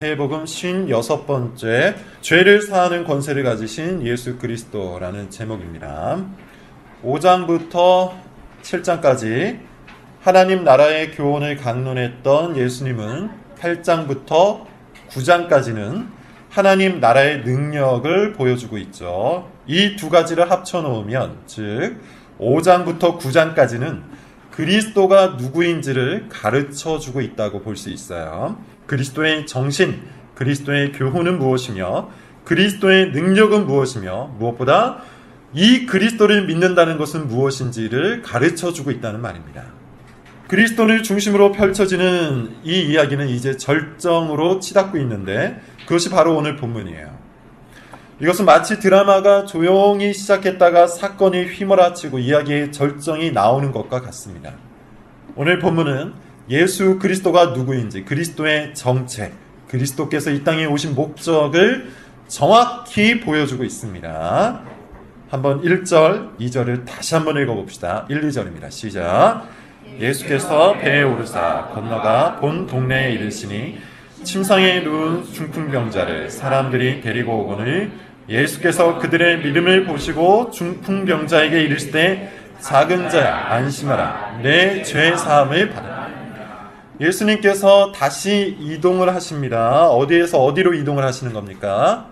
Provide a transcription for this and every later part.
마태복음 56번째 죄를 사하는 권세를 가지신 예수 그리스도라는 제목입니다. 5장부터 7장까지 하나님 나라의 교훈을 강론했던 예수님은 8장부터 9장까지는 하나님 나라의 능력을 보여주고 있죠. 이 두 가지를 합쳐놓으면 즉 5장부터 9장까지는 그리스도가 누구인지를 가르쳐주고 있다고 볼 수 있어요. 그리스도의 정신, 그리스도의 교훈은 무엇이며 그리스도의 능력은 무엇이며 무엇보다 이 그리스도를 믿는다는 것은 무엇인지를 가르쳐주고 있다는 말입니다. 그리스도를 중심으로 펼쳐지는 이 이야기는 이제 절정으로 치닫고 있는데 그것이 바로 오늘 본문이에요. 이것은 마치 드라마가 조용히 시작했다가 사건이 휘몰아치고 이야기의 절정이 나오는 것과 같습니다. 오늘 본문은 예수 그리스도가 누구인지, 그리스도의 정체, 그리스도께서 이 땅에 오신 목적을 정확히 보여주고 있습니다. 한번 1절, 2절을 다시 한번 읽어봅시다. 1, 2절입니다. 시작. 예수께서 배에 오르사 건너가 본 동네에 이르시니 침상에 누운 중풍병자를 사람들이 데리고 오거늘 예수께서 그들의 믿음을 보시고 중풍병자에게 이르시되 작은 자야 안심하라 내 죄 사함을 받으라. 예수님께서 다시 이동을 하십니다. 어디에서 어디로 이동을 하시는 겁니까?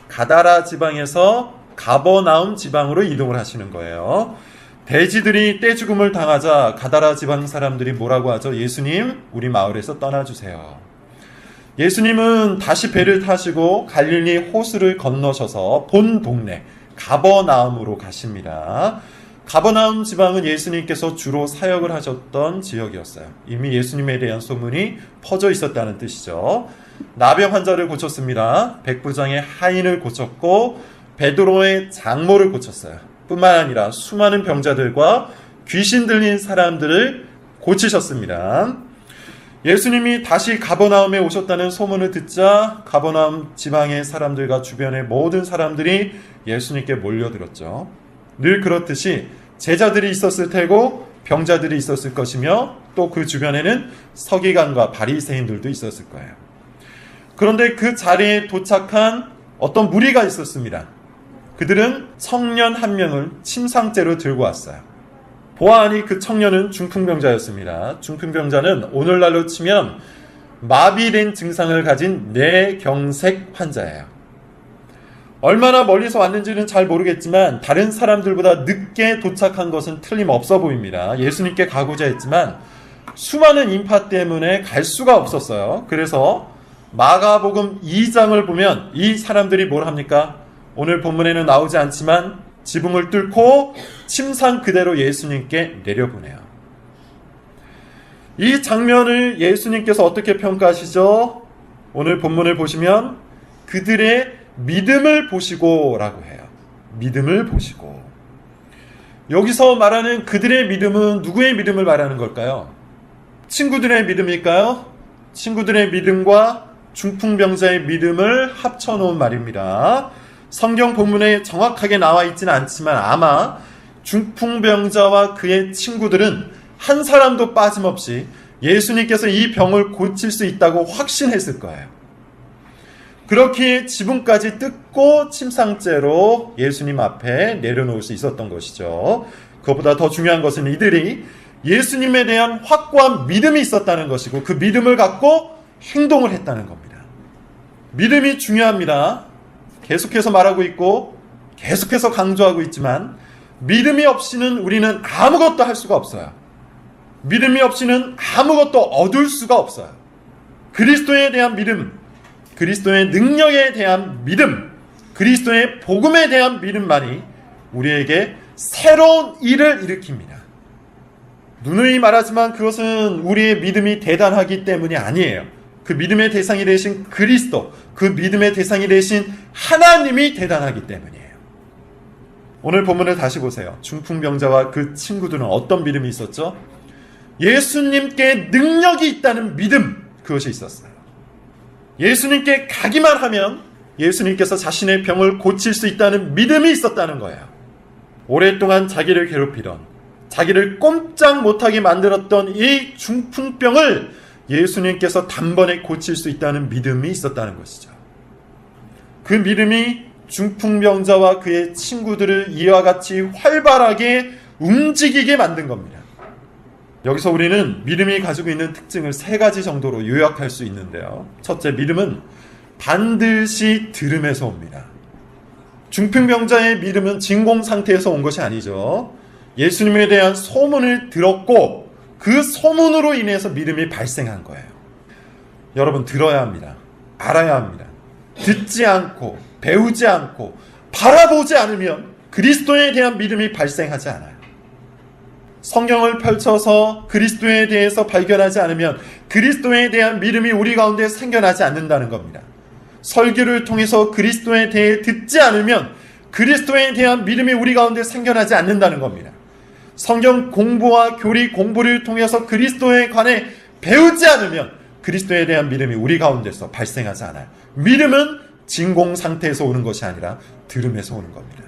가다라 지방에서 가버나움 지방으로 이동을 하시는 거예요. 돼지들이 떼죽음을 당하자 가다라 지방 사람들이 뭐라고 하죠? 예수님, 우리 마을에서 떠나주세요. 예수님은 다시 배를 타시고 갈릴리 호수를 건너셔서 본 동네 가버나움으로 가십니다. 가버나움 지방은 예수님께서 주로 사역을 하셨던 지역이었어요. 이미 예수님에 대한 소문이 퍼져 있었다는 뜻이죠. 나병 환자를 고쳤습니다. 백부장의 하인을 고쳤고 베드로의 장모를 고쳤어요. 뿐만 아니라 수많은 병자들과 귀신 들린 사람들을 고치셨습니다. 예수님이 다시 가버나움에 오셨다는 소문을 듣자 가버나움 지방의 사람들과 주변의 모든 사람들이 예수님께 몰려들었죠. 늘 그렇듯이 제자들이 있었을 테고 병자들이 있었을 것이며 또 그 주변에는 서기관과 바리새인들도 있었을 거예요. 그런데 그 자리에 도착한 어떤 무리가 있었습니다. 그들은 청년 한 명을 침상째로 들고 왔어요. 보아하니 그 청년은 중풍병자였습니다. 중풍병자는 오늘날로 치면 마비된 증상을 가진 뇌경색 환자예요. 얼마나 멀리서 왔는지는 잘 모르겠지만 다른 사람들보다 늦게 도착한 것은 틀림없어 보입니다. 예수님께 가고자 했지만 수많은 인파 때문에 갈 수가 없었어요. 그래서 마가복음 2장을 보면 이 사람들이 뭘 합니까? 오늘 본문에는 나오지 않지만 지붕을 뚫고 침상 그대로 예수님께 내려보내요. 이 장면을 예수님께서 어떻게 평가하시죠? 오늘 본문을 보시면 그들의 믿음을 보시고 라고 해요. 믿음을 보시고. 여기서 말하는 그들의 믿음은 누구의 믿음을 말하는 걸까요? 친구들의 믿음일까요? 친구들의 믿음과 중풍병자의 믿음을 합쳐놓은 말입니다. 성경 본문에 정확하게 나와 있지는 않지만 아마 중풍병자와 그의 친구들은 한 사람도 빠짐없이 예수님께서 이 병을 고칠 수 있다고 확신했을 거예요. 그렇게 지붕까지 뜯고 침상째로 예수님 앞에 내려놓을 수 있었던 것이죠. 그것보다 더 중요한 것은 이들이 예수님에 대한 확고한 믿음이 있었다는 것이고 그 믿음을 갖고 행동을 했다는 겁니다. 믿음이 중요합니다. 계속해서 말하고 있고 계속해서 강조하고 있지만 믿음이 없이는 우리는 아무것도 할 수가 없어요. 믿음이 없이는 아무것도 얻을 수가 없어요. 그리스도에 대한 믿음, 그리스도의 능력에 대한 믿음, 그리스도의 복음에 대한 믿음만이 우리에게 새로운 일을 일으킵니다. 누누이 말하지만 그것은 우리의 믿음이 대단하기 때문이 아니에요. 그 믿음의 대상이 되신 그리스도, 그 믿음의 대상이 되신 하나님이 대단하기 때문이에요. 오늘 본문을 다시 보세요. 중풍병자와 그 친구들은 어떤 믿음이 있었죠? 예수님께 능력이 있다는 믿음, 그것이 있었어요. 예수님께 가기만 하면 예수님께서 자신의 병을 고칠 수 있다는 믿음이 있었다는 거예요. 오랫동안 자기를 괴롭히던, 자기를 꼼짝 못하게 만들었던 이 중풍병을 예수님께서 단번에 고칠 수 있다는 믿음이 있었다는 것이죠. 그 믿음이 중풍병자와 그의 친구들을 이와 같이 활발하게 움직이게 만든 겁니다. 여기서 우리는 믿음이 가지고 있는 특징을 3가지 정도로 요약할 수 있는데요. 첫째, 믿음은 반드시 들음에서 옵니다. 중풍병자의 믿음은 진공 상태에서 온 것이 아니죠. 예수님에 대한 소문을 들었고 그 소문으로 인해서 믿음이 발생한 거예요. 여러분, 들어야 합니다. 알아야 합니다. 듣지 않고 배우지 않고 바라보지 않으면 그리스도에 대한 믿음이 발생하지 않아요. 성경을 펼쳐서 그리스도에 대해서 발견하지 않으면 그리스도에 대한 믿음이 우리 가운데 생겨나지 않는다는 겁니다. 설교를 통해서 그리스도에 대해 듣지 않으면 그리스도에 대한 믿음이 우리 가운데 생겨나지 않는다는 겁니다. 성경 공부와 교리 공부를 통해서 그리스도에 관해 배우지 않으면 그리스도에 대한 믿음이 우리 가운데서 발생하지 않아요. 믿음은 진공 상태에서 오는 것이 아니라 들음에서 오는 겁니다.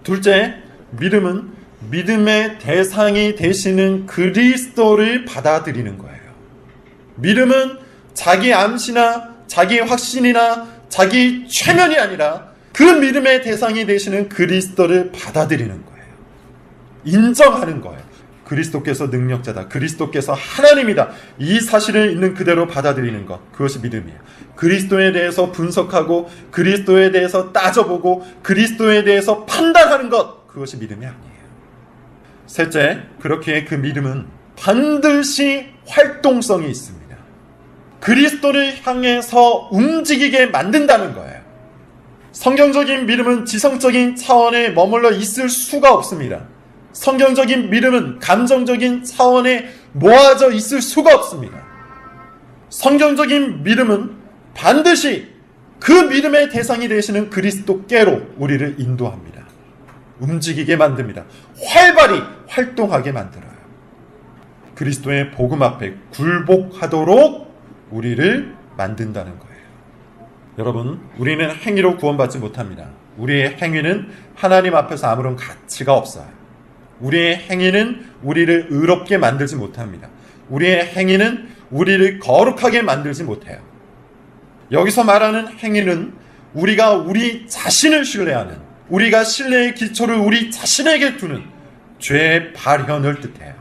둘째, 믿음은 믿음의 대상이 되시는 그리스도를 받아들이는 거예요. 믿음은 자기 암시나 자기 확신이나 자기 최면이 아니라 그 믿음의 대상이 되시는 그리스도를 받아들이는 거예요. 인정하는 거예요. 그리스도께서 능력자다. 그리스도께서 하나님이다. 이 사실을 있는 그대로 받아들이는 것. 그것이 믿음이에요. 그리스도에 대해서 분석하고 그리스도에 대해서 따져보고 그리스도에 대해서 판단하는 것. 그것이 믿음이 아니에요. 셋째, 그렇기에 그 믿음은 반드시 활동성이 있습니다. 그리스도를 향해서 움직이게 만든다는 거예요. 성경적인 믿음은 지성적인 차원에 머물러 있을 수가 없습니다. 성경적인 믿음은 감정적인 차원에 모아져 있을 수가 없습니다. 성경적인 믿음은 반드시 그 믿음의 대상이 되시는 그리스도께로 우리를 인도합니다. 움직이게 만듭니다. 활발히 활동하게 만들어요. 그리스도의 복음 앞에 굴복하도록 우리를 만든다는 거예요. 여러분, 우리는 행위로 구원받지 못합니다. 우리의 행위는 하나님 앞에서 아무런 가치가 없어요. 우리의 행위는 우리를 의롭게 만들지 못합니다. 우리의 행위는 우리를 거룩하게 만들지 못해요. 여기서 말하는 행위는 우리가 우리 자신을 신뢰하는, 우리가 신뢰의 기초를 우리 자신에게 두는 죄의 발현을 뜻해요.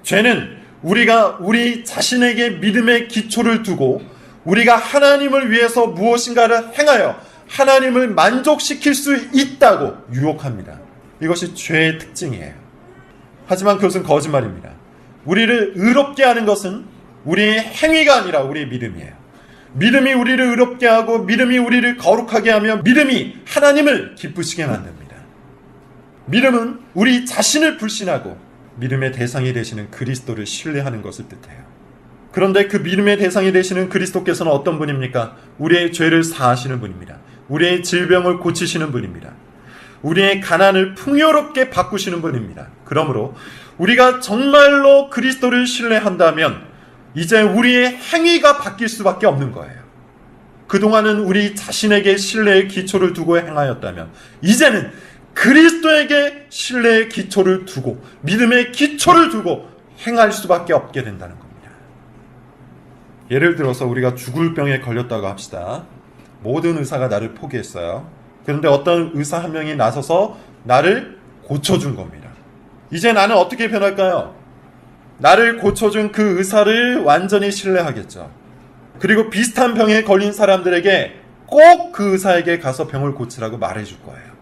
죄는 우리가 우리 자신에게 믿음의 기초를 두고 우리가 하나님을 위해서 무엇인가를 행하여 하나님을 만족시킬 수 있다고 유혹합니다. 이것이 죄의 특징이에요. 하지만 그것은 거짓말입니다. 우리를 의롭게 하는 것은 우리의 행위가 아니라 우리의 믿음이에요. 믿음이 우리를 의롭게 하고 믿음이 우리를 거룩하게 하며 믿음이 하나님을 기쁘시게 만듭니다. 믿음은 우리 자신을 불신하고 믿음의 대상이 되시는 그리스도를 신뢰하는 것을 뜻해요. 그런데 그 믿음의 대상이 되시는 그리스도께서는 어떤 분입니까? 우리의 죄를 사하시는 분입니다. 우리의 질병을 고치시는 분입니다. 우리의 가난을 풍요롭게 바꾸시는 분입니다. 그러므로 우리가 정말로 그리스도를 신뢰한다면 이제 우리의 행위가 바뀔 수밖에 없는 거예요. 그동안은 우리 자신에게 신뢰의 기초를 두고 행하였다면 이제는 그리스도에게 신뢰의 기초를 두고 믿음의 기초를 두고 행할 수밖에 없게 된다는 겁니다. 예를 들어서 우리가 죽을 병에 걸렸다고 합시다. 모든 의사가 나를 포기했어요. 그런데 어떤 의사 한 명이 나서서 나를 고쳐준 겁니다. 이제 나는 어떻게 변할까요? 나를 고쳐준 그 의사를 완전히 신뢰하겠죠. 그리고 비슷한 병에 걸린 사람들에게 꼭 그 의사에게 가서 병을 고치라고 말해줄 거예요.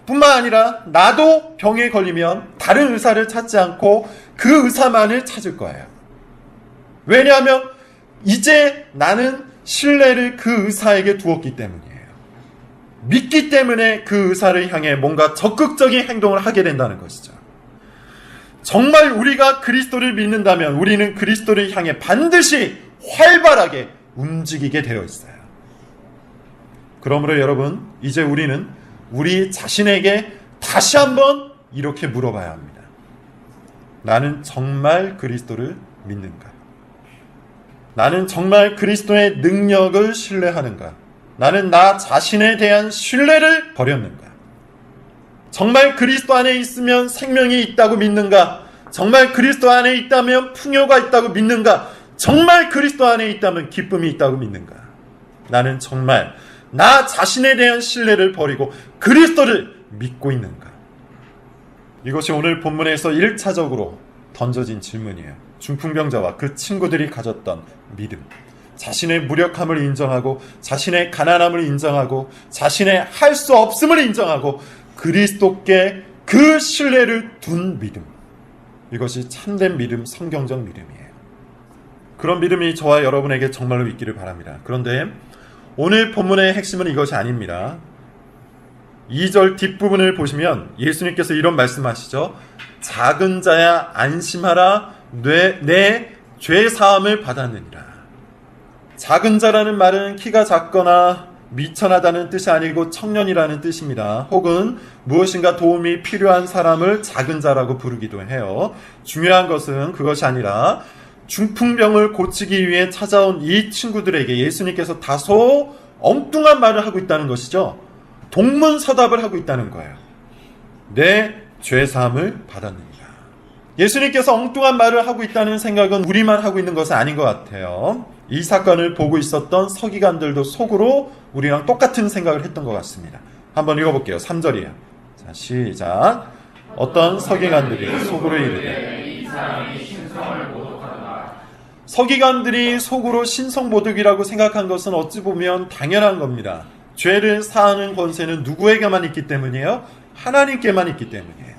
뿐만 아니라 나도 병에 걸리면 다른 의사를 찾지 않고 그 의사만을 찾을 거예요. 왜냐하면 이제 나는 신뢰를 그 의사에게 두었기 때문이에요. 믿기 때문에 그 의사를 향해 뭔가 적극적인 행동을 하게 된다는 것이죠. 정말 우리가 그리스도를 믿는다면 우리는 그리스도를 향해 반드시 활발하게 움직이게 되어 있어요. 그러므로 여러분, 이제 우리는 우리 자신에게 다시 한번 이렇게 물어봐야 합니다. 나는 정말 그리스도를 믿는가? 나는 정말 그리스도의 능력을 신뢰하는가? 나는 나 자신에 대한 신뢰를 버렸는가? 정말 그리스도 안에 있으면 생명이 있다고 믿는가? 정말 그리스도 안에 있다면 풍요가 있다고 믿는가? 정말 그리스도 안에 있다면 기쁨이 있다고 믿는가? 나는 정말 나 자신에 대한 신뢰를 버리고 그리스도를 믿고 있는가? 이것이 오늘 본문에서 1차적으로 던져진 질문이에요. 중풍병자와 그 친구들이 가졌던 믿음. 자신의 무력함을 인정하고 자신의 가난함을 인정하고 자신의 할 수 없음을 인정하고 그리스도께 그 신뢰를 둔 믿음. 이것이 참된 믿음, 성경적 믿음이에요. 그런 믿음이 저와 여러분에게 정말로 있기를 바랍니다. 그런데 오늘 본문의 핵심은 이것이 아닙니다. 2절 뒷부분을 보시면 예수님께서 이런 말씀하시죠. 작은 자야 안심하라, 내 죄 사함을 받았느니라. 작은 자라는 말은 키가 작거나 미천하다는 뜻이 아니고 청년이라는 뜻입니다. 혹은 무엇인가 도움이 필요한 사람을 작은 자라고 부르기도 해요. 중요한 것은 그것이 아니라 중풍병을 고치기 위해 찾아온 이 친구들에게 예수님께서 다소 엉뚱한 말을 하고 있다는 것이죠. 동문서답을 하고 있다는 거예요. 내 죄사함을 받았느니라. 예수님께서 엉뚱한 말을 하고 있다는 생각은 우리만 하고 있는 것은 아닌 것 같아요. 이 사건을 보고 있었던 서기관들도 속으로 우리랑 똑같은 생각을 했던 것 같습니다. 한번 읽어볼게요. 3절이에요. 자, 시작. 어떤 서기관들이 속으로 이르되 이 사람이 신성을 모독하더라. 서기관들이 속으로 신성모독이라고 생각한 것은 어찌 보면 당연한 겁니다. 죄를 사하는 권세는 누구에게만 있기 때문이에요? 하나님께만 있기 때문이에요.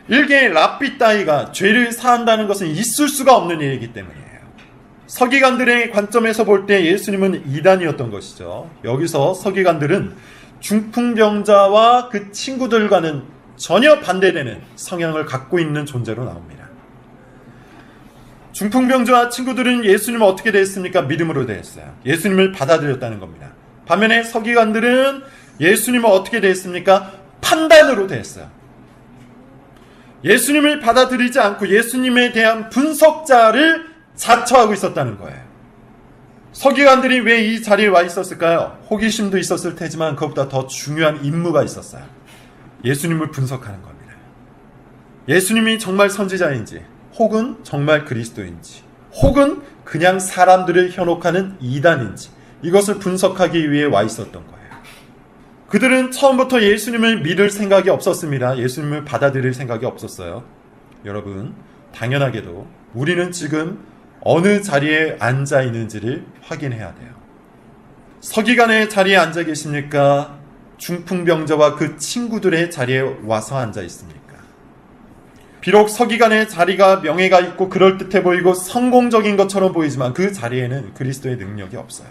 일개의 랍비 따위가 죄를 사한다는 것은 있을 수가 없는 일이기 때문이에요. 서기관들의 관점에서 볼 때 예수님은 이단이었던 것이죠. 여기서 서기관들은 중풍병자와 그 친구들과는 전혀 반대되는 성향을 갖고 있는 존재로 나옵니다. 중풍병자와 친구들은 예수님을 어떻게 대했습니까? 믿음으로 대했어요. 예수님을 받아들였다는 겁니다. 반면에 서기관들은 예수님을 어떻게 대했습니까? 판단으로 대했어요. 예수님을 받아들이지 않고 예수님에 대한 분석자를 자처하고 있었다는 거예요. 서기관들이 왜 이 자리에 와 있었을까요? 호기심도 있었을 테지만 그것보다 더 중요한 임무가 있었어요. 예수님을 분석하는 겁니다. 예수님이 정말 선지자인지, 혹은 정말 그리스도인지, 혹은 그냥 사람들을 현혹하는 이단인지, 이것을 분석하기 위해 와 있었던 거예요. 그들은 처음부터 예수님을 믿을 생각이 없었습니다. 예수님을 받아들일 생각이 없었어요. 여러분, 당연하게도 우리는 지금 어느 자리에 앉아 있는지를 확인해야 돼요. 서기관의 자리에 앉아 계십니까? 중풍병자와 그 친구들의 자리에 와서 앉아 있습니까? 비록 서기관의 자리가 명예가 있고 그럴듯해 보이고 성공적인 것처럼 보이지만 그 자리에는 그리스도의 능력이 없어요.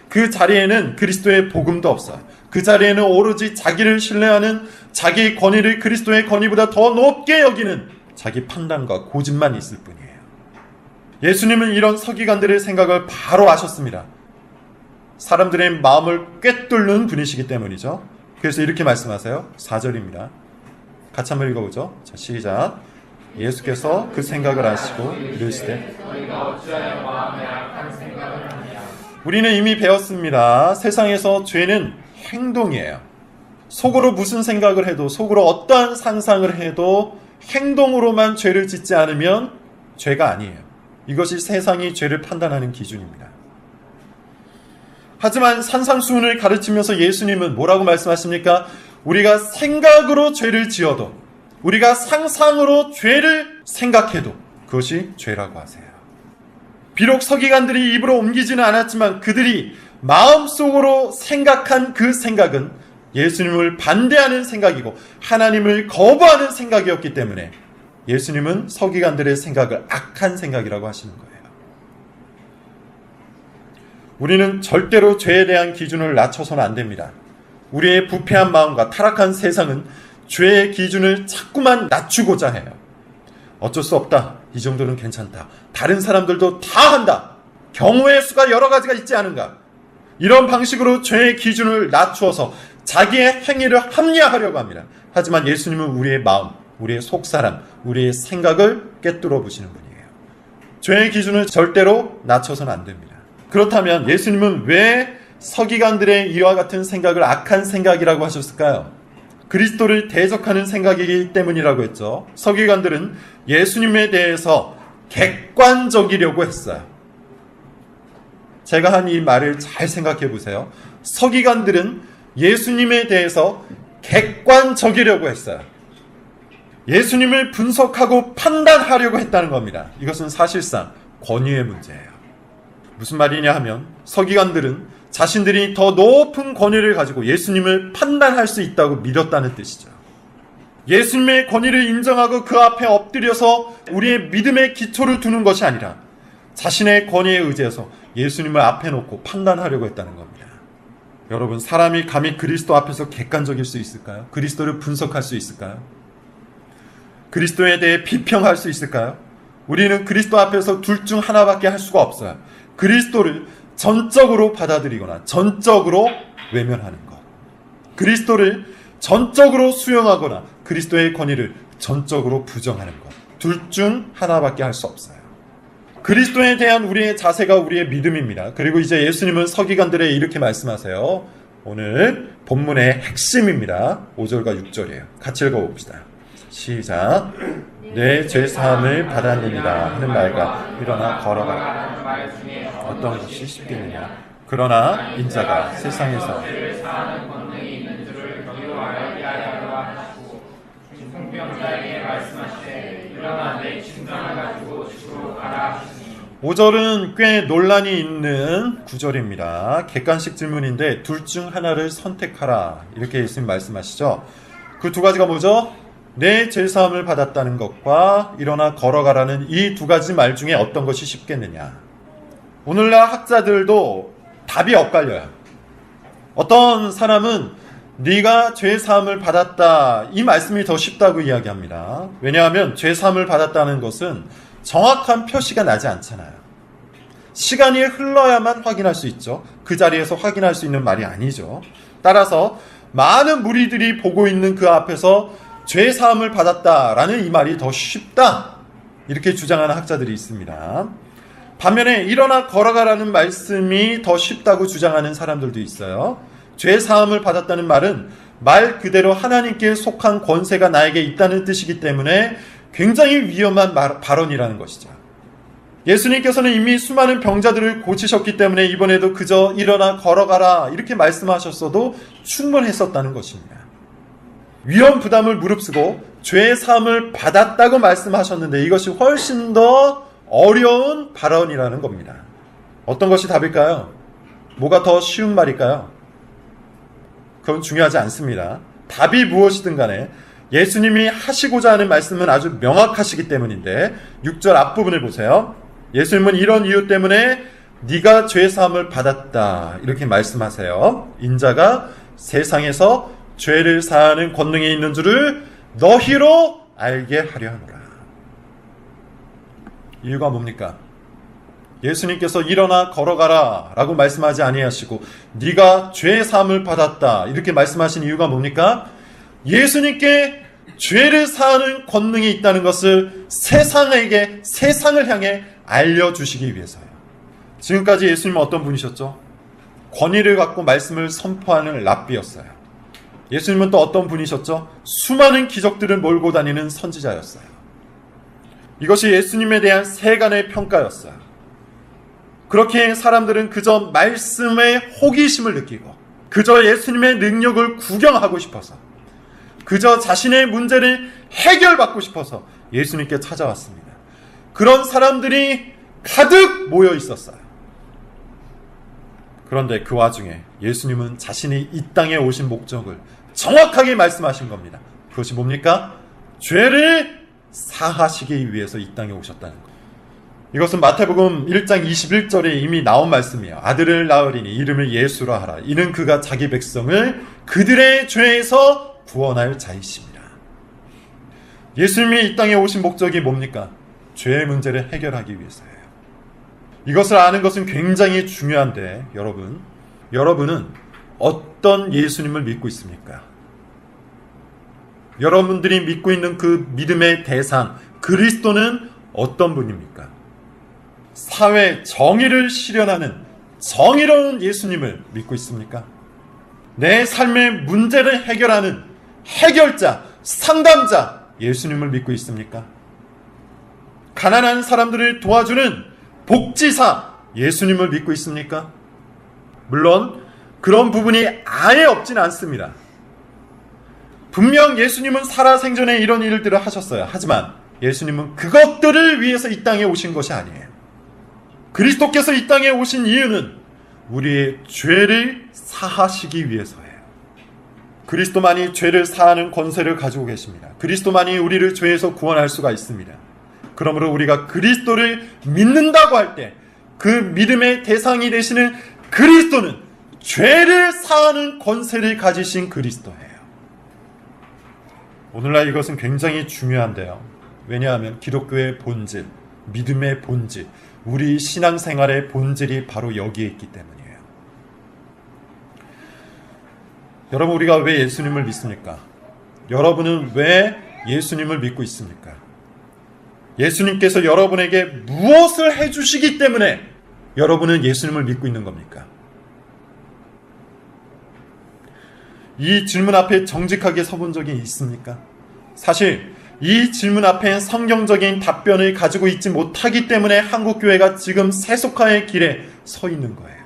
그 자리에는 그리스도의 복음도 없어요. 그 자리에는 오로지 자기를 신뢰하는, 자기 권위를 그리스도의 권위보다 더 높게 여기는 자기 판단과 고집만 있을 뿐이에요. 예수님은 이런 서기관들의 생각을 바로 아셨습니다. 사람들의 마음을 꿰뚫는 분이시기 때문이죠. 그래서 이렇게 말씀하세요. 4절입니다. 같이 한번 읽어보죠. 자, 시작. 예수께서 그 생각을 아시고 이르시되 우리는 이미 배웠습니다. 세상에서 죄는 행동이에요. 속으로 무슨 생각을 해도, 속으로 어떠한 상상을 해도 행동으로만 죄를 짓지 않으면 죄가 아니에요. 이것이 세상이 죄를 판단하는 기준입니다. 하지만 산상수훈을 가르치면서 예수님은 뭐라고 말씀하십니까? 우리가 생각으로 죄를 지어도, 우리가 상상으로 죄를 생각해도 그것이 죄라고 하세요. 비록 서기관들이 입으로 옮기지는 않았지만 그들이 마음속으로 생각한 그 생각은 예수님을 반대하는 생각이고 하나님을 거부하는 생각이었기 때문에 예수님은 서기관들의 생각을 악한 생각이라고 하시는 거예요. 우리는 절대로 죄에 대한 기준을 낮춰서는 안 됩니다. 우리의 부패한 마음과 타락한 세상은 죄의 기준을 자꾸만 낮추고자 해요. 어쩔 수 없다. 이 정도는 괜찮다. 다른 사람들도 다 한다. 경우의 수가 여러 가지가 있지 않은가. 이런 방식으로 죄의 기준을 낮추어서 자기의 행위를 합리화하려고 합니다. 하지만 예수님은 우리의 마음, 우리의 속사람, 우리의 생각을 꿰뚫어 보시는 분이에요. 죄의 기준을 절대로 낮춰서는 안 됩니다. 그렇다면 예수님은 왜 서기관들의 이와 같은 생각을 악한 생각이라고 하셨을까요? 그리스도를 대적하는 생각이기 때문이라고 했죠. 서기관들은 예수님에 대해서 객관적이려고 했어요. 제가 한 이 말을 잘 생각해 보세요. 서기관들은 예수님에 대해서 객관적이려고 했어요. 예수님을 분석하고 판단하려고 했다는 겁니다. 이것은 사실상 권위의 문제예요. 무슨 말이냐 하면 서기관들은 자신들이 더 높은 권위를 가지고 예수님을 판단할 수 있다고 믿었다는 뜻이죠. 예수님의 권위를 인정하고 그 앞에 엎드려서 우리의 믿음의 기초를 두는 것이 아니라 자신의 권위에 의지해서 예수님을 앞에 놓고 판단하려고 했다는 겁니다. 여러분, 사람이 감히 그리스도 앞에서 객관적일 수 있을까요? 그리스도를 분석할 수 있을까요? 그리스도에 대해 비평할 수 있을까요? 우리는 그리스도 앞에서 둘 중 하나밖에 할 수가 없어요. 그리스도를 전적으로 받아들이거나 전적으로 외면하는 것. 그리스도를 전적으로 수용하거나 그리스도의 권위를 전적으로 부정하는 것. 둘 중 하나밖에 할 수 없어요. 그리스도에 대한 우리의 자세가 우리의 믿음입니다. 그리고 이제 예수님은 서기관들에게 이렇게 말씀하세요. 오늘 본문의 핵심입니다. 5절과 6절이에요. 같이 읽어봅시다. 시작. 내 죄사함을 받았느니라 하는 말과 일어나 걸어가라 어떤 것이 쉽겠느냐. 그러나 인자가 세상에서 중풍병자에게 말씀하시되 일어나 내 증상을 가지고 집으로 가라. 5절은 꽤 논란이 있는 구절입니다. 객관식 질문인데 둘 중 하나를 선택하라 이렇게 예수님 말씀하시죠. 그 두 가지가 뭐죠? 내 죄사함을 받았다는 것과 일어나 걸어가라는 이 두 가지 말 중에 어떤 것이 쉽겠느냐. 오늘날 학자들도 답이 엇갈려요. 어떤 사람은 네가 죄사함을 받았다 이 말씀이 더 쉽다고 이야기합니다. 왜냐하면 죄사함을 받았다는 것은 정확한 표시가 나지 않잖아요. 시간이 흘러야만 확인할 수 있죠. 그 자리에서 확인할 수 있는 말이 아니죠. 따라서 많은 무리들이 보고 있는 그 앞에서 죄사함을 받았다라는 이 말이 더 쉽다 이렇게 주장하는 학자들이 있습니다. 반면에 일어나 걸어가라는 말씀이 더 쉽다고 주장하는 사람들도 있어요. 죄사함을 받았다는 말은 말 그대로 하나님께 속한 권세가 나에게 있다는 뜻이기 때문에 굉장히 위험한 발언이라는 것이죠. 예수님께서는 이미 수많은 병자들을 고치셨기 때문에 이번에도 그저 일어나 걸어가라 이렇게 말씀하셨어도 충분했었다는 것입니다. 위험 부담을 무릅쓰고 죄의 사함을 받았다고 말씀하셨는데 이것이 훨씬 더 어려운 발언이라는 겁니다. 어떤 것이 답일까요? 뭐가 더 쉬운 말일까요? 그건 중요하지 않습니다. 답이 무엇이든 간에 예수님이 하시고자 하는 말씀은 아주 명확하시기 때문인데 6절 앞부분을 보세요. 예수님은 이런 이유 때문에 네가 죄사함을 받았다 이렇게 말씀하세요. 인자가 세상에서 죄를 사하는 권능이 있는 줄을 너희로 알게 하려 하노라. 이유가 뭡니까? 예수님께서 일어나 걸어가라 라고 말씀하지 아니하시고 네가 죄 사함을 받았다 이렇게 말씀하신 이유가 뭡니까? 예수님께 죄를 사하는 권능이 있다는 것을 세상을 향해 알려주시기 위해서요. 지금까지 예수님은 어떤 분이셨죠? 권위를 갖고 말씀을 선포하는 랍비였어요. 예수님은 또 어떤 분이셨죠? 수많은 기적들을 몰고 다니는 선지자였어요. 이것이 예수님에 대한 세간의 평가였어요. 그렇게 사람들은 그저 말씀에 호기심을 느끼고 그저 예수님의 능력을 구경하고 싶어서 그저 자신의 문제를 해결받고 싶어서 예수님께 찾아왔습니다. 그런 사람들이 가득 모여 있었어요. 그런데 그 와중에 예수님은 자신이 이 땅에 오신 목적을 정확하게 말씀하신 겁니다. 그것이 뭡니까? 죄를 사하시기 위해서 이 땅에 오셨다는 것. 이것은 마태복음 1장 21절에 이미 나온 말씀이에요. 아들을 낳으리니 이름을 예수라 하라. 이는 그가 자기 백성을 그들의 죄에서 구원할 자이십니다. 예수님이 이 땅에 오신 목적이 뭡니까? 죄의 문제를 해결하기 위해서예요. 이것을 아는 것은 굉장히 중요한데 여러분은 어떤 예수님을 믿고 있습니까? 여러분들이 믿고 있는 그 믿음의 대상 그리스도는 어떤 분입니까? 사회 정의를 실현하는 정의로운 예수님을 믿고 있습니까? 내 삶의 문제를 해결하는 해결자, 상담자 예수님을 믿고 있습니까? 가난한 사람들을 도와주는 복지사 예수님을 믿고 있습니까? 물론 그런 부분이 아예 없진 않습니다. 분명 예수님은 살아생전에 이런 일들을 하셨어요. 하지만 예수님은 그것들을 위해서 이 땅에 오신 것이 아니에요. 그리스도께서 이 땅에 오신 이유는 우리의 죄를 사하시기 위해서예요. 그리스도만이 죄를 사하는 권세를 가지고 계십니다. 그리스도만이 우리를 죄에서 구원할 수가 있습니다. 그러므로 우리가 그리스도를 믿는다고 할 때 그 믿음의 대상이 되시는 그리스도는 죄를 사하는 권세를 가지신 그리스도예요. 오늘날 이것은 굉장히 중요한데요. 왜냐하면 기독교의 본질, 믿음의 본질, 우리 신앙생활의 본질이 바로 여기에 있기 때문이에요. 여러분, 우리가 왜 예수님을 믿습니까? 여러분은 왜 예수님을 믿고 있습니까? 예수님께서 여러분에게 무엇을 해주시기 때문에 여러분은 예수님을 믿고 있는 겁니까? 이 질문 앞에 정직하게 서본 적이 있습니까? 사실 이 질문 앞엔 성경적인 답변을 가지고 있지 못하기 때문에 한국교회가 지금 세속화의 길에 서 있는 거예요.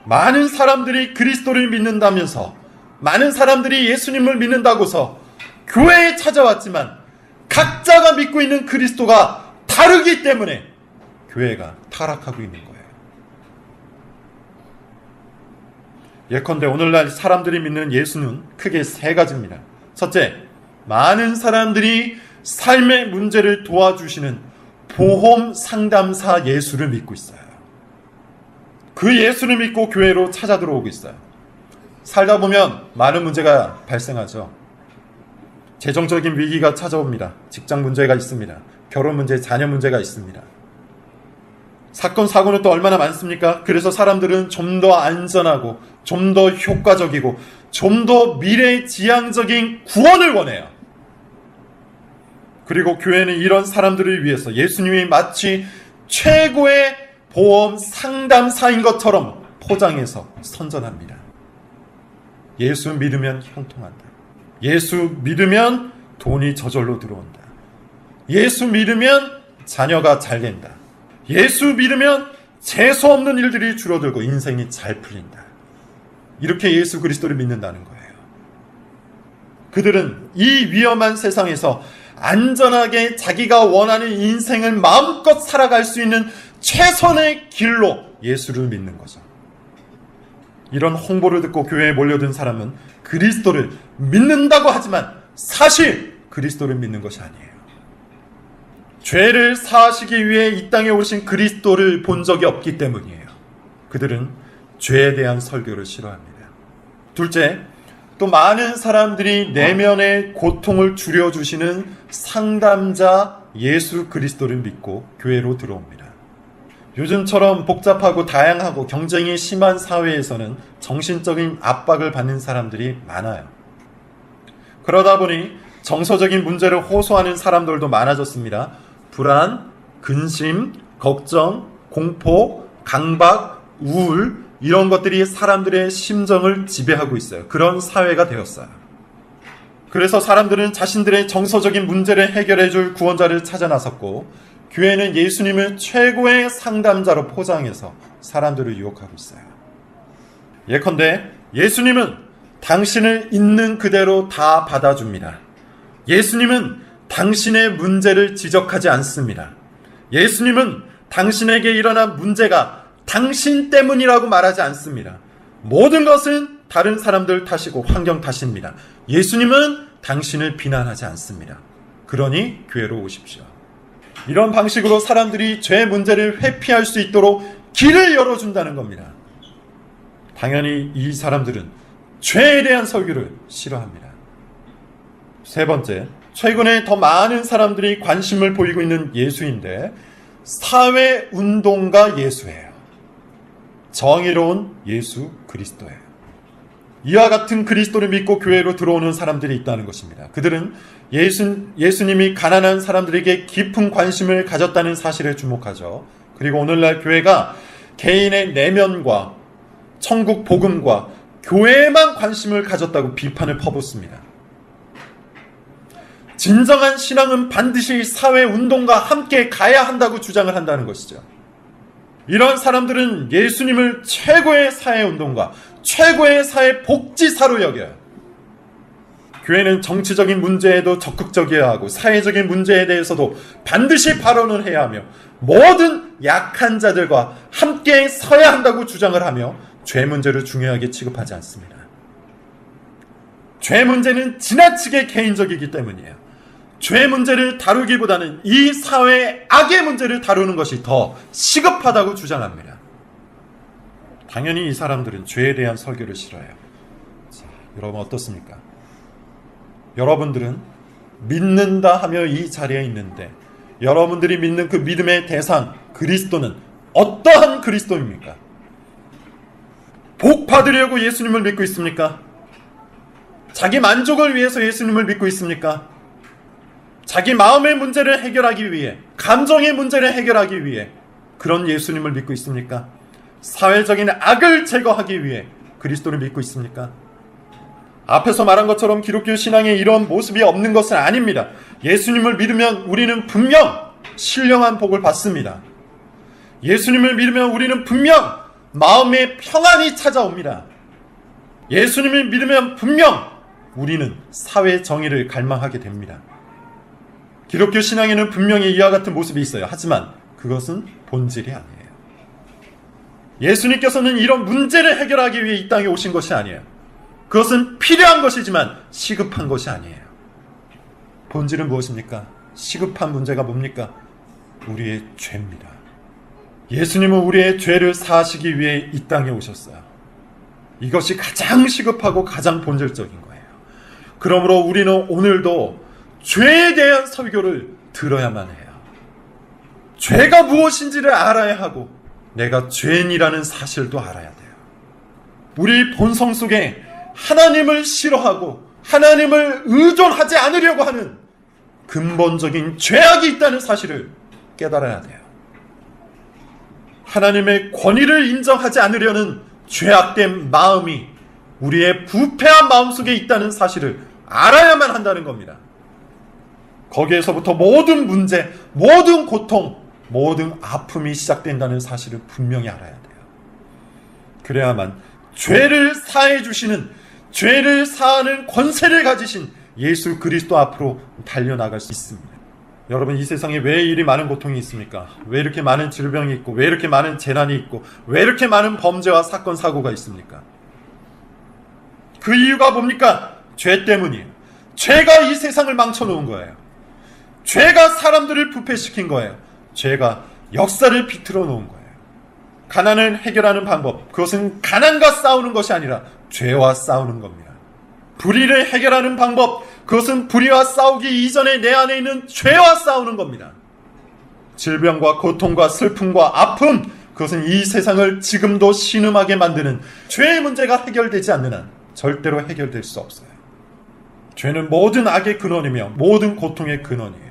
많은 사람들이 그리스도를 믿는다면서, 많은 사람들이 예수님을 믿는다고서 교회에 찾아왔지만 각자가 믿고 있는 그리스도가 다르기 때문에 교회가 타락하고 있는 거예요. 예컨대 오늘날 사람들이 믿는 예수는 크게 세 가지입니다. 첫째, 많은 사람들이 삶의 문제를 도와주시는 보험 상담사 예수를 믿고 있어요. 그 예수를 믿고 교회로 찾아 들어오고 있어요. 살다 보면 많은 문제가 발생하죠. 재정적인 위기가 찾아옵니다. 직장 문제가 있습니다. 결혼 문제, 자녀 문제가 있습니다. 사건, 사고는 또 얼마나 많습니까? 그래서 사람들은 좀 더 안전하고 좀 더 효과적이고 좀 더 미래지향적인 구원을 원해요. 그리고 교회는 이런 사람들을 위해서 예수님이 마치 최고의 보험 상담사인 것처럼 포장해서 선전합니다. 예수 믿으면 형통한다. 예수 믿으면 돈이 저절로 들어온다. 예수 믿으면 자녀가 잘 된다. 예수 믿으면 재수 없는 일들이 줄어들고 인생이 잘 풀린다. 이렇게 예수 그리스도를 믿는다는 거예요. 그들은 이 위험한 세상에서 안전하게 자기가 원하는 인생을 마음껏 살아갈 수 있는 최선의 길로 예수를 믿는 거죠. 이런 홍보를 듣고 교회에 몰려든 사람은 그리스도를 믿는다고 하지만 사실 그리스도를 믿는 것이 아니에요. 죄를 사하시기 위해 이 땅에 오신 그리스도를 본 적이 없기 때문이에요. 그들은 죄에 대한 설교를 싫어합니다. 둘째, 또 많은 사람들이 내면의 고통을 줄여주시는 상담자 예수 그리스도를 믿고 교회로 들어옵니다. 요즘처럼 복잡하고 다양하고 경쟁이 심한 사회에서는 정신적인 압박을 받는 사람들이 많아요. 그러다 보니 정서적인 문제를 호소하는 사람들도 많아졌습니다. 불안, 근심, 걱정, 공포, 강박, 우울 이런 것들이 사람들의 심정을 지배하고 있어요. 그런 사회가 되었어요. 그래서 사람들은 자신들의 정서적인 문제를 해결해 줄 구원자를 찾아 나섰고 교회는 예수님을 최고의 상담자로 포장해서 사람들을 유혹하고 있어요. 예컨대 예수님은 당신을 있는 그대로 다 받아줍니다. 예수님은 당신의 문제를 지적하지 않습니다. 예수님은 당신에게 일어난 문제가 당신 때문이라고 말하지 않습니다. 모든 것은 다른 사람들 탓이고 환경 탓입니다. 예수님은 당신을 비난하지 않습니다. 그러니 교회로 오십시오. 이런 방식으로 사람들이 죄 문제를 회피할 수 있도록 길을 열어준다는 겁니다. 당연히 이 사람들은 죄에 대한 설교를 싫어합니다. 세 번째, 최근에 더 많은 사람들이 관심을 보이고 있는 예수인데 사회운동가 예수예요. 정의로운 예수 그리스도예요. 이와 같은 그리스도를 믿고 교회로 들어오는 사람들이 있다는 것입니다. 그들은 예수님이 가난한 사람들에게 깊은 관심을 가졌다는 사실에 주목하죠. 그리고 오늘날 교회가 개인의 내면과 천국 복음과 교회에만 관심을 가졌다고 비판을 퍼붓습니다. 진정한 신앙은 반드시 사회운동과 함께 가야 한다고 주장을 한다는 것이죠. 이런 사람들은 예수님을 최고의 사회운동가, 최고의 사회복지사로 여겨요. 교회는 정치적인 문제에도 적극적이어야 하고 사회적인 문제에 대해서도 반드시 발언을 해야 하며 모든 약한 자들과 함께 서야 한다고 주장을 하며 죄 문제를 중요하게 취급하지 않습니다. 죄 문제는 지나치게 개인적이기 때문이에요. 죄 문제를 다루기보다는 이 사회의 악의 문제를 다루는 것이 더 시급하다고 주장합니다. 당연히 이 사람들은 죄에 대한 설교를 싫어해요. 자, 여러분 어떻습니까? 여러분들은 믿는다 하며 이 자리에 있는데 여러분들이 믿는 그 믿음의 대상 그리스도는 어떠한 그리스도입니까? 복 받으려고 예수님을 믿고 있습니까? 자기 만족을 위해서 예수님을 믿고 있습니까? 자기 마음의 문제를 해결하기 위해, 감정의 문제를 해결하기 위해 그런 예수님을 믿고 있습니까? 사회적인 악을 제거하기 위해 그리스도를 믿고 있습니까? 앞에서 말한 것처럼 기독교 신앙에 이런 모습이 없는 것은 아닙니다. 예수님을 믿으면 우리는 분명 신령한 복을 받습니다. 예수님을 믿으면 우리는 분명 마음의 평안이 찾아옵니다. 예수님을 믿으면 분명 우리는 사회 정의를 갈망하게 됩니다. 기독교 신앙에는 분명히 이와 같은 모습이 있어요. 하지만 그것은 본질이 아니에요. 예수님께서는 이런 문제를 해결하기 위해 이 땅에 오신 것이 아니에요. 그것은 필요한 것이지만 시급한 것이 아니에요. 본질은 무엇입니까? 시급한 문제가 뭡니까? 우리의 죄입니다. 예수님은 우리의 죄를 사하시기 위해 이 땅에 오셨어요. 이것이 가장 시급하고 가장 본질적인 거예요. 그러므로 우리는 오늘도 죄에 대한 설교를 들어야만 해요. 죄가 무엇인지를 알아야 하고 내가 죄인이라는 사실도 알아야 돼요. 우리 본성 속에 하나님을 싫어하고 하나님을 의존하지 않으려고 하는 근본적인 죄악이 있다는 사실을 깨달아야 돼요. 하나님의 권위를 인정하지 않으려는 죄악된 마음이 우리의 부패한 마음속에 있다는 사실을 알아야만 한다는 겁니다. 거기에서부터 모든 문제, 모든 고통, 모든 아픔이 시작된다는 사실을 분명히 알아야 돼요. 그래야만 죄를 사해 주시는, 죄를 사하는 권세를 가지신 예수 그리스도 앞으로 달려나갈 수 있습니다. 여러분, 이 세상에 왜 이리 많은 고통이 있습니까? 왜 이렇게 많은 질병이 있고, 왜 이렇게 많은 재난이 있고, 왜 이렇게 많은 범죄와 사건, 사고가 있습니까? 그 이유가 뭡니까? 죄 때문이에요. 죄가 이 세상을 망쳐놓은 거예요. 죄가 사람들을 부패시킨 거예요. 죄가 역사를 비틀어 놓은 거예요. 가난을 해결하는 방법, 그것은 가난과 싸우는 것이 아니라 죄와 싸우는 겁니다. 불의를 해결하는 방법, 그것은 불의와 싸우기 이전에 내 안에 있는 죄와 싸우는 겁니다. 질병과 고통과 슬픔과 아픔, 그것은 이 세상을 지금도 신음하게 만드는 죄의 문제가 해결되지 않는 한 절대로 해결될 수 없어요. 죄는 모든 악의 근원이며 모든 고통의 근원이에요.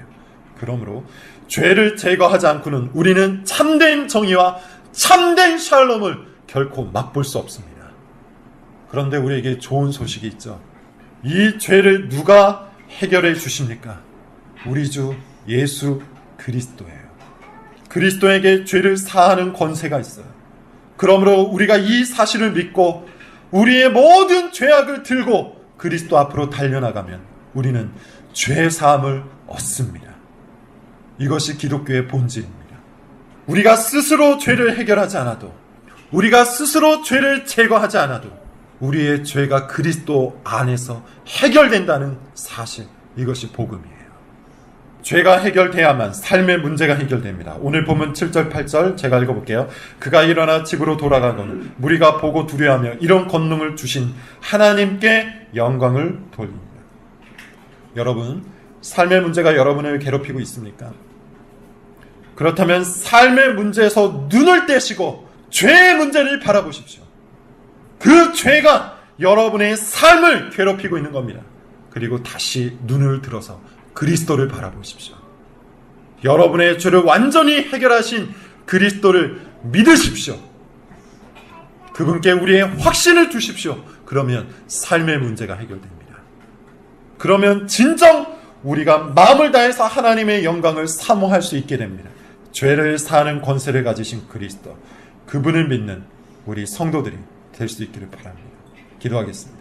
그러므로 죄를 제거하지 않고는 우리는 참된 정의와 참된 샬롬을 결코 맛볼 수 없습니다. 그런데 우리에게 좋은 소식이 있죠. 이 죄를 누가 해결해 주십니까? 우리 주 예수 그리스도예요. 그리스도에게 죄를 사하는 권세가 있어요. 그러므로 우리가 이 사실을 믿고 우리의 모든 죄악을 들고 그리스도 앞으로 달려나가면 우리는 죄 사함을 얻습니다. 이것이 기독교의 본질입니다. 우리가 스스로 죄를 해결하지 않아도, 우리가 스스로 죄를 제거하지 않아도 우리의 죄가 그리스도 안에서 해결된다는 사실, 이것이 복음이에요. 죄가 해결돼야만 삶의 문제가 해결됩니다. 오늘 보면 7절 8절 제가 읽어볼게요. 그가 일어나 집으로 돌아가고는 무리가 보고 두려워하며 이런 권능을 주신 하나님께 영광을 돌립니다. 여러분, 삶의 문제가 여러분을 괴롭히고 있습니까? 그렇다면 삶의 문제에서 눈을 떼시고 죄의 문제를 바라보십시오. 그 죄가 여러분의 삶을 괴롭히고 있는 겁니다. 그리고 다시 눈을 들어서 그리스도를 바라보십시오. 여러분의 죄를 완전히 해결하신 그리스도를 믿으십시오. 그분께 우리의 확신을 두십시오. 그러면 삶의 문제가 해결됩니다. 그러면 진정 우리가 마음을 다해서 하나님의 영광을 사모할 수 있게 됩니다. 죄를 사는 권세를 가지신 그리스도, 그분을 믿는 우리 성도들이 될 수 있기를 바랍니다. 기도하겠습니다.